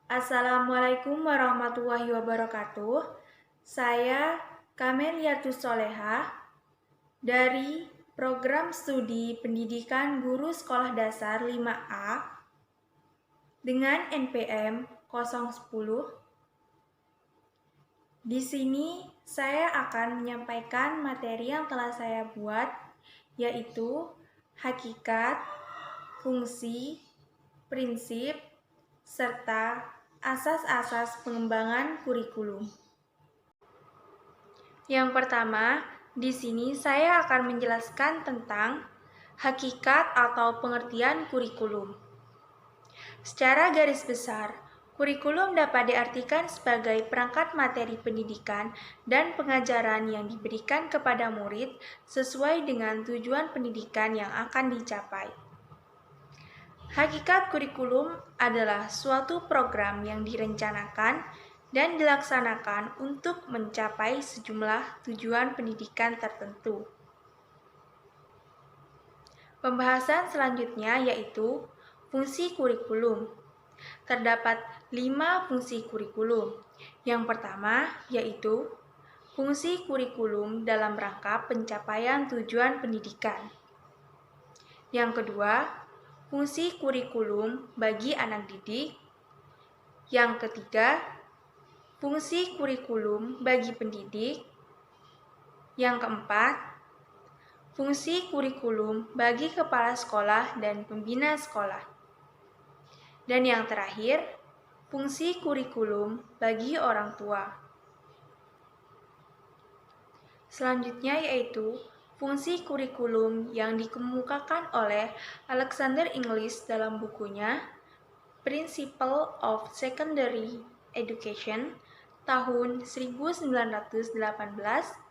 Assalamualaikum warahmatullahi wabarakatuh. Saya Kameliatus Solehah dari Program Studi Pendidikan Guru Sekolah Dasar 5A dengan NPM 010. Di sini saya akan menyampaikan materi yang telah saya buat, yaitu hakikat, fungsi, prinsip, serta asas-asas pengembangan kurikulum. Yang pertama, di sini saya akan menjelaskan tentang hakikat atau pengertian kurikulum. Secara garis besar, kurikulum dapat diartikan sebagai perangkat materi pendidikan dan pengajaran yang diberikan kepada murid sesuai dengan tujuan pendidikan yang akan dicapai. Hakikat kurikulum adalah suatu program yang direncanakan dan dilaksanakan untuk mencapai sejumlah tujuan pendidikan tertentu. Pembahasan selanjutnya yaitu fungsi kurikulum. Terdapat 5 fungsi kurikulum. Yang pertama yaitu fungsi kurikulum dalam rangka pencapaian tujuan pendidikan. Yang kedua, fungsi kurikulum bagi anak didik. Yang ketiga, fungsi kurikulum bagi pendidik. Yang keempat, fungsi kurikulum bagi kepala sekolah dan pembina sekolah. Dan yang terakhir, fungsi kurikulum bagi orang tua. Selanjutnya yaitu fungsi kurikulum yang dikemukakan oleh Alexander Inglis dalam bukunya Principle of Secondary Education tahun 1918,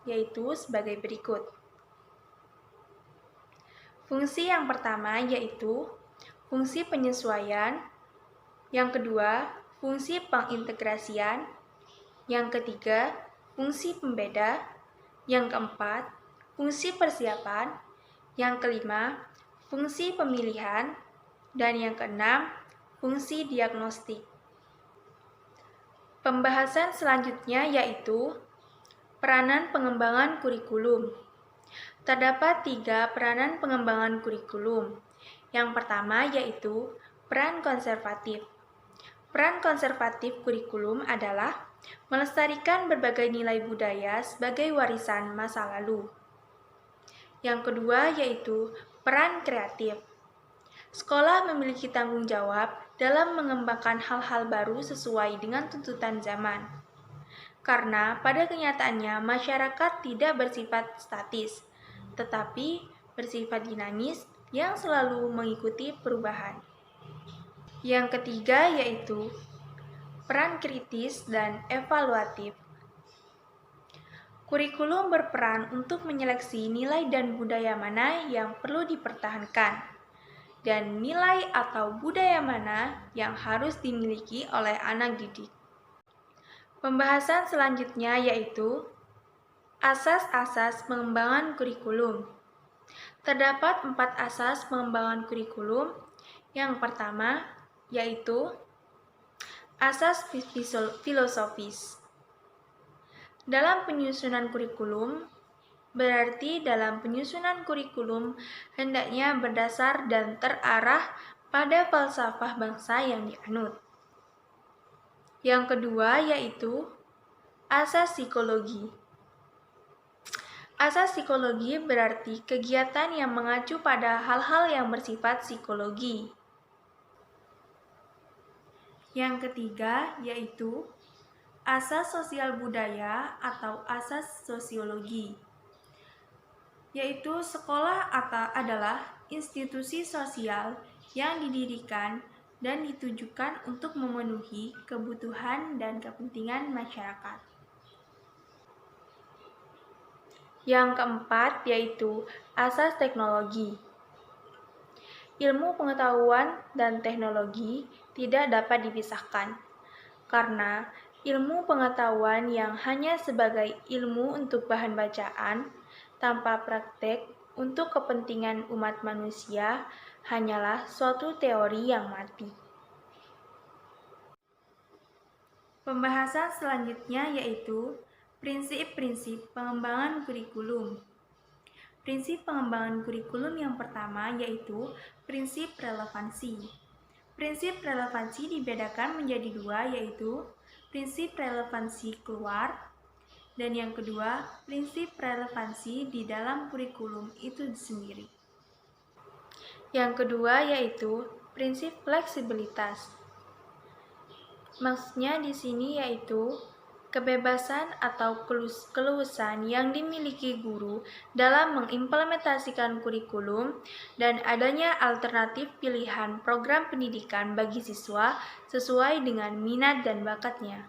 yaitu sebagai berikut. Fungsi yang pertama yaitu fungsi penyesuaian, yang kedua fungsi pengintegrasian, yang ketiga fungsi pembeda, yang keempat fungsi persiapan, yang kelima fungsi pemilihan, dan yang keenam fungsi diagnostik. Pembahasan selanjutnya yaitu peranan pengembangan kurikulum. Terdapat 3 peranan pengembangan kurikulum. Yang pertama yaitu peran konservatif. Peran konservatif kurikulum adalah melestarikan berbagai nilai budaya sebagai warisan masa lalu. Yang kedua yaitu peran kreatif. Sekolah memiliki tanggung jawab dalam mengembangkan hal-hal baru sesuai dengan tuntutan zaman. Karena pada kenyataannya masyarakat tidak bersifat statis, tetapi bersifat dinamis yang selalu mengikuti perubahan. Yang ketiga yaitu peran kritis dan evaluatif. Kurikulum berperan untuk menyeleksi nilai dan budaya mana yang perlu dipertahankan, dan nilai atau budaya mana yang harus dimiliki oleh anak didik. Pembahasan selanjutnya yaitu asas-asas pengembangan kurikulum. Terdapat 4 asas pengembangan kurikulum. Yang pertama yaitu asas filosofis. Dalam penyusunan kurikulum, berarti dalam penyusunan kurikulum hendaknya berdasar dan terarah pada falsafah bangsa yang dianut. Yang kedua yaitu asas psikologi. Asas psikologi berarti kegiatan yang mengacu pada hal-hal yang bersifat psikologi. Yang ketiga yaitu asas sosial budaya atau asas sosiologi, yaitu sekolah adalah institusi sosial yang didirikan dan ditujukan untuk memenuhi kebutuhan dan kepentingan masyarakat. Yang keempat yaitu asas teknologi. Ilmu pengetahuan dan teknologi tidak dapat dipisahkan, karena ilmu pengetahuan yang hanya sebagai ilmu untuk bahan bacaan, tanpa praktek untuk kepentingan umat manusia, hanyalah suatu teori yang mati. Pembahasan selanjutnya yaitu prinsip-prinsip pengembangan kurikulum. Prinsip pengembangan kurikulum yang pertama yaitu prinsip relevansi. Prinsip relevansi dibedakan menjadi dua, yaitu prinsip relevansi keluar dan yang kedua, prinsip relevansi di dalam kurikulum itu sendiri. Yang kedua yaitu prinsip fleksibilitas. Maksudnya di sini yaitu kebebasan atau keluasan yang dimiliki guru dalam mengimplementasikan kurikulum dan adanya alternatif pilihan program pendidikan bagi siswa sesuai dengan minat dan bakatnya.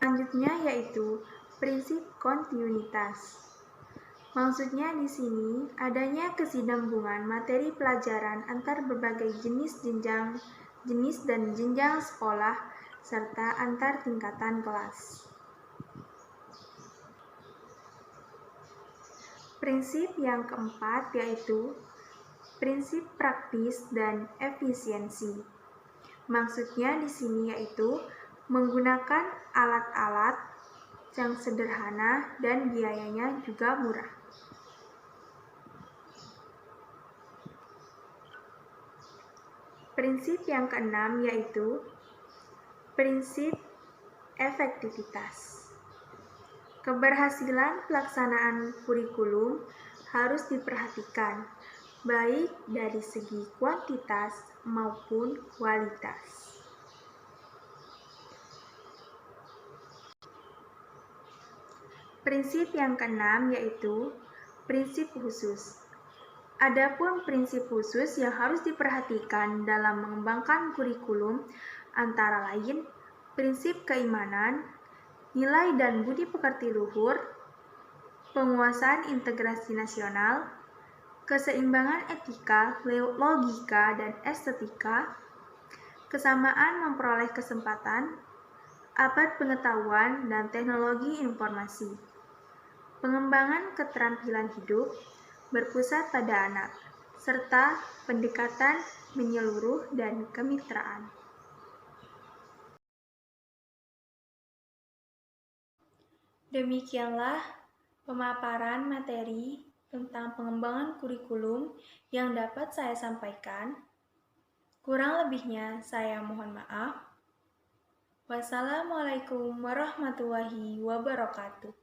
Selanjutnya yaitu prinsip kontinuitas. Maksudnya di sini adanya kesinambungan materi pelajaran antar berbagai jenis dan jenjang sekolah serta antar tingkatan kelas. Prinsip yang keempat yaitu prinsip praktis dan efisiensi. Maksudnya di sini yaitu menggunakan alat-alat yang sederhana dan biayanya juga murah. Prinsip yang keenam yaitu prinsip efektivitas. Keberhasilan pelaksanaan kurikulum harus diperhatikan, baik dari segi kuantitas maupun kualitas. Prinsip yang keenam yaitu prinsip khusus. Adapun prinsip khusus yang harus diperhatikan dalam mengembangkan kurikulum antara lain prinsip keimanan, nilai dan budi pekerti luhur, penguasaan integrasi nasional, keseimbangan etika, logika, dan estetika, kesamaan memperoleh kesempatan, abad pengetahuan dan teknologi informasi, pengembangan keterampilan hidup, berpusat pada anak, serta pendekatan menyeluruh dan kemitraan. Demikianlah pemaparan materi tentang pengembangan kurikulum yang dapat saya sampaikan. Kurang lebihnya saya mohon maaf. Wassalamualaikum warahmatullahi wabarakatuh.